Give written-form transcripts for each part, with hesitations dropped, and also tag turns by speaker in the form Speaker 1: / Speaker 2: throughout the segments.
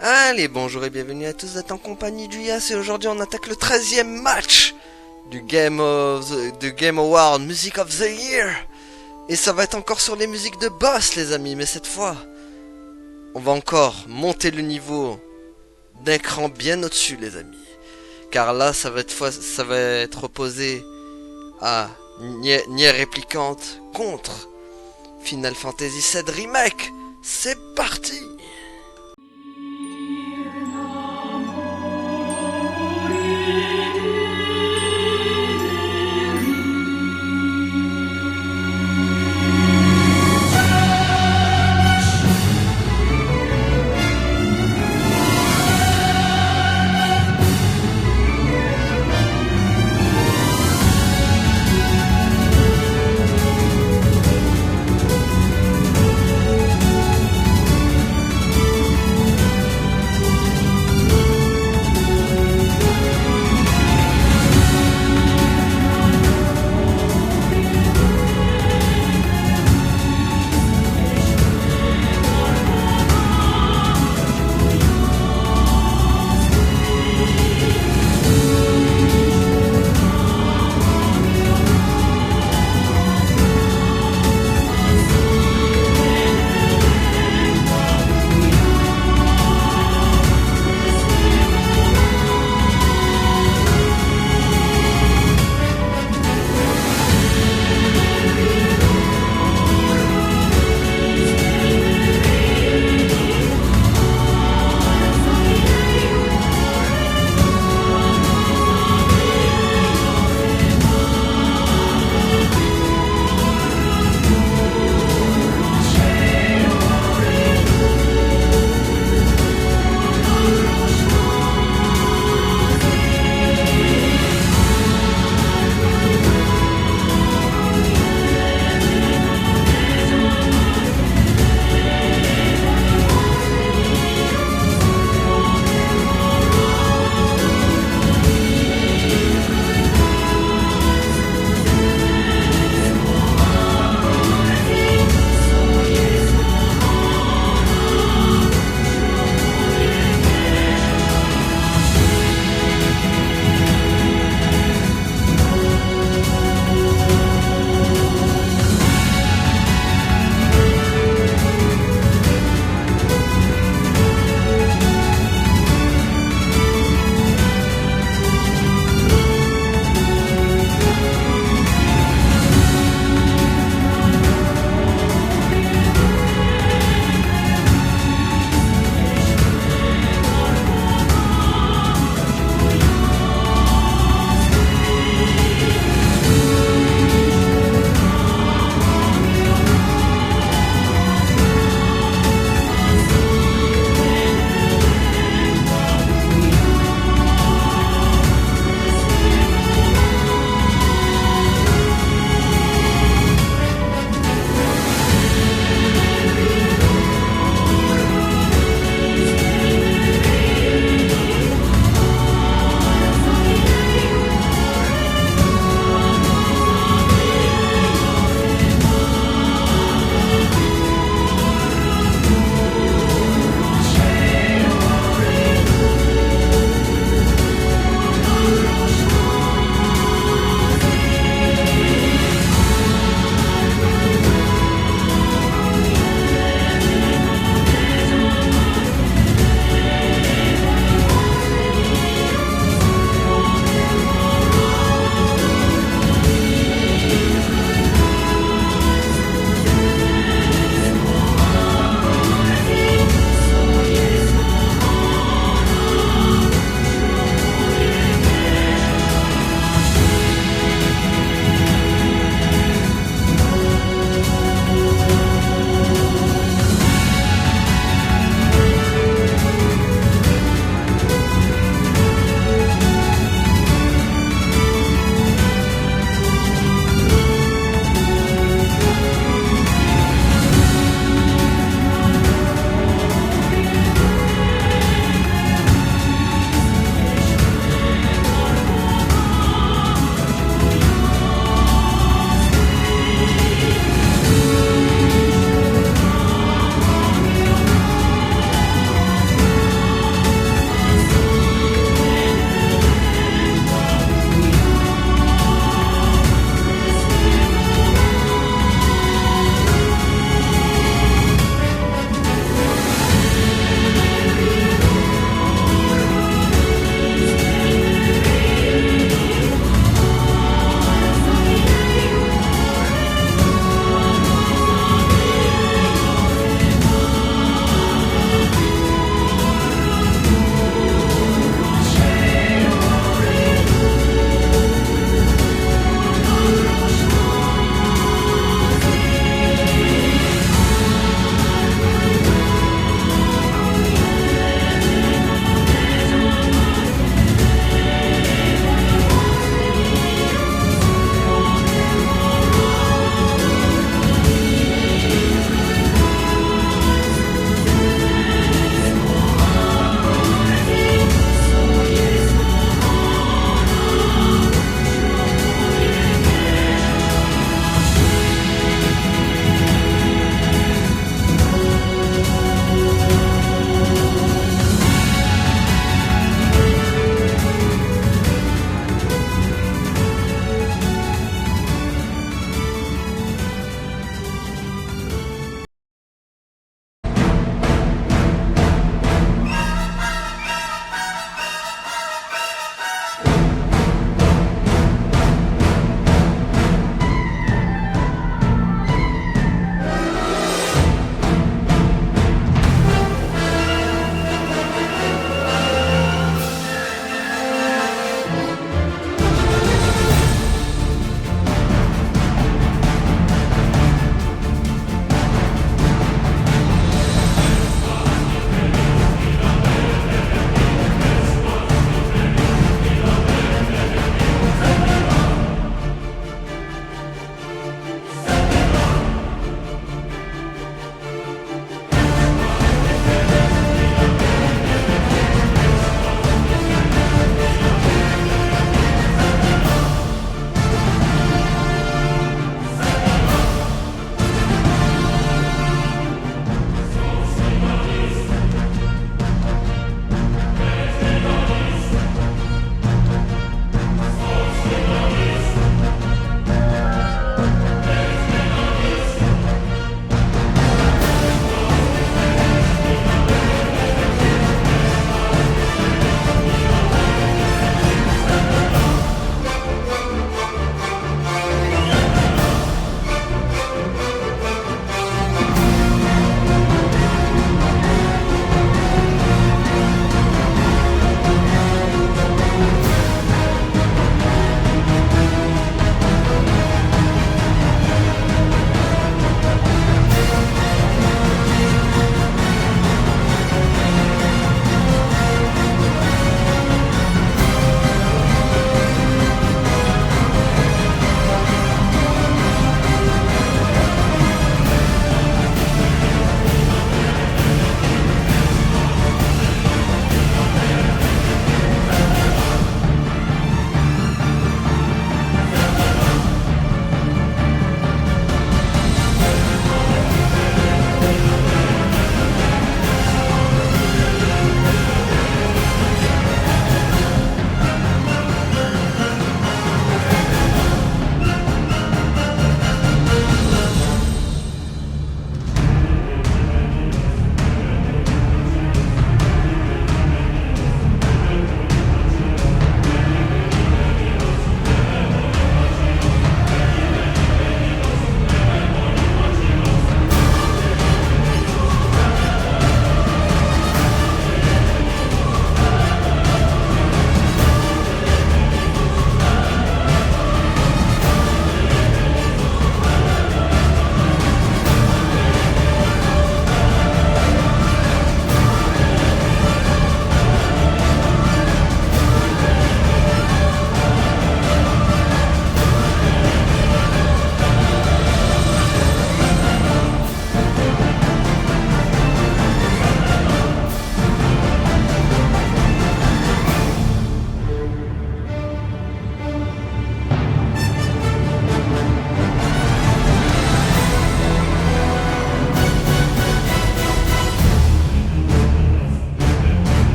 Speaker 1: Allez, bonjour et bienvenue à tous, vous êtes en compagnie du Yas et aujourd'hui on attaque le 13e match du Game Award Music of the Year. Et ça va être encore sur les musiques de boss les amis, mais cette fois, on va encore monter le niveau d'un cran bien au-dessus les amis. Car là, ça va être opposé à Nier Replicant contre Final Fantasy VII Remake. C'est parti!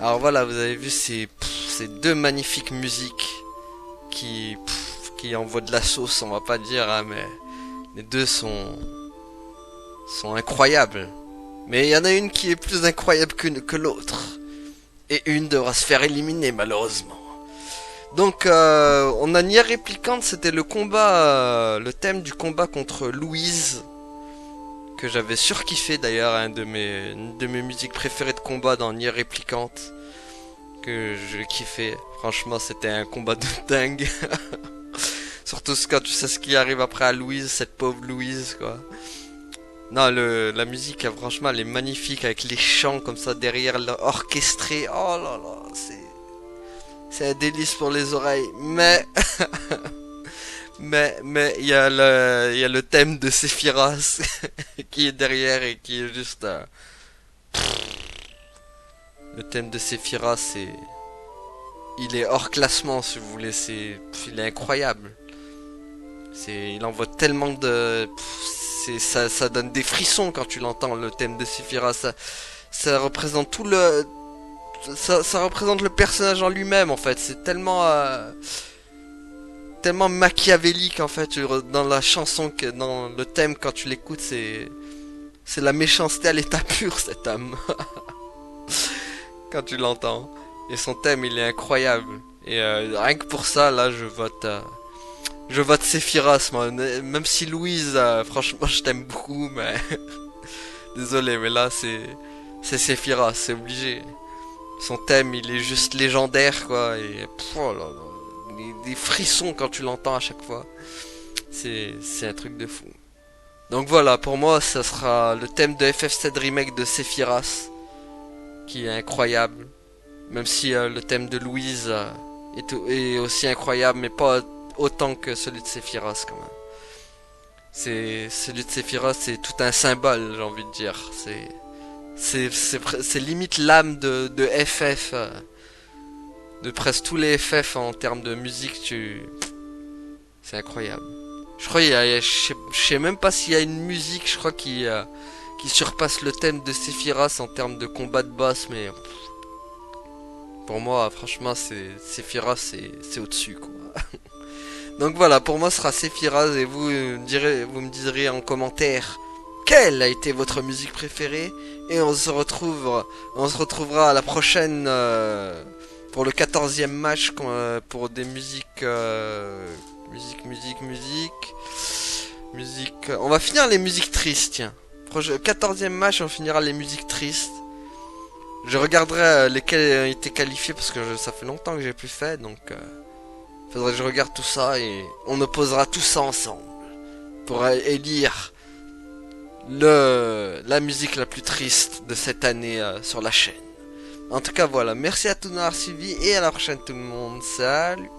Speaker 1: Alors voilà, vous avez vu ces deux magnifiques musiques qui envoient de la sauce, on va pas dire, hein, mais les deux sont incroyables. Mais il y en a une qui est plus incroyable que l'autre. Et une devra se faire éliminer, malheureusement. Donc, on a Nier Replicant, c'était le combat, le thème du combat contre Louise, que j'avais surkiffé d'ailleurs, une de mes musiques préférées de combat dans Nier Replicant, que je kiffais. Franchement, c'était un combat de dingue. Surtout quand tu sais ce qui arrive après à Louise, cette pauvre Louise, quoi. Non, la musique, franchement, elle est magnifique avec les chants comme ça derrière, orchestrés. Oh là là, c'est un délice pour les oreilles. Mais, il y a le thème de Sephiroth qui est derrière et qui est juste. Le thème de Sephiroth, il est hors classement, si vous voulez. Il est incroyable. Il envoie tellement de. Ça donne des frissons quand tu l'entends, le thème de Sephiroth. Ça représente tout le. Ça représente le personnage en lui-même, en fait. C'est tellement machiavélique, en fait, dans la chanson, dans le thème, quand tu l'écoutes, c'est la méchanceté à l'état pur, cet homme. Quand tu l'entends. Et son thème, il est incroyable. Et rien que pour ça, là, je vote Sephiroth, moi. Même si Louise, franchement, je t'aime beaucoup, mais désolé, mais là, c'est Sephiroth, c'est obligé. Son thème, il est juste légendaire, quoi. Et oh là là, des frissons quand tu l'entends à chaque fois. C'est un truc de fou. Donc voilà, pour moi, ça sera le thème de FF7 Remake de Sephiroth, qui est incroyable. Même si le thème de Louise est aussi incroyable, mais pas autant que celui de Sephiroth quand même. Celui de Sephiroth, c'est tout un symbole, j'ai envie de dire. C'est limite l'âme de FF, de presque tous les FF en termes de musique. C'est incroyable. Je crois je sais même pas s'il y a une musique, je crois qui surpasse le thème de Sephiroth en termes de combat de boss, mais pour moi, franchement, Sephiroth, c'est au-dessus, quoi. Donc voilà, pour moi, ce sera Sephiroth et vous me direz en commentaire quelle a été votre musique préférée et on se retrouvera à la prochaine pour le 14e match pour des musiques musique. On va finir les musiques tristes, tiens. 14e match, on finira les musiques tristes. Je regarderai lesquelles ont été qualifiées parce que ça fait longtemps que j'ai plus fait, donc faudrait que je regarde tout ça et on opposera tout ça ensemble pour élire la musique la plus triste de cette année sur la chaîne. En tout cas voilà, merci à tous d'avoir suivi et à la prochaine tout le monde, salut.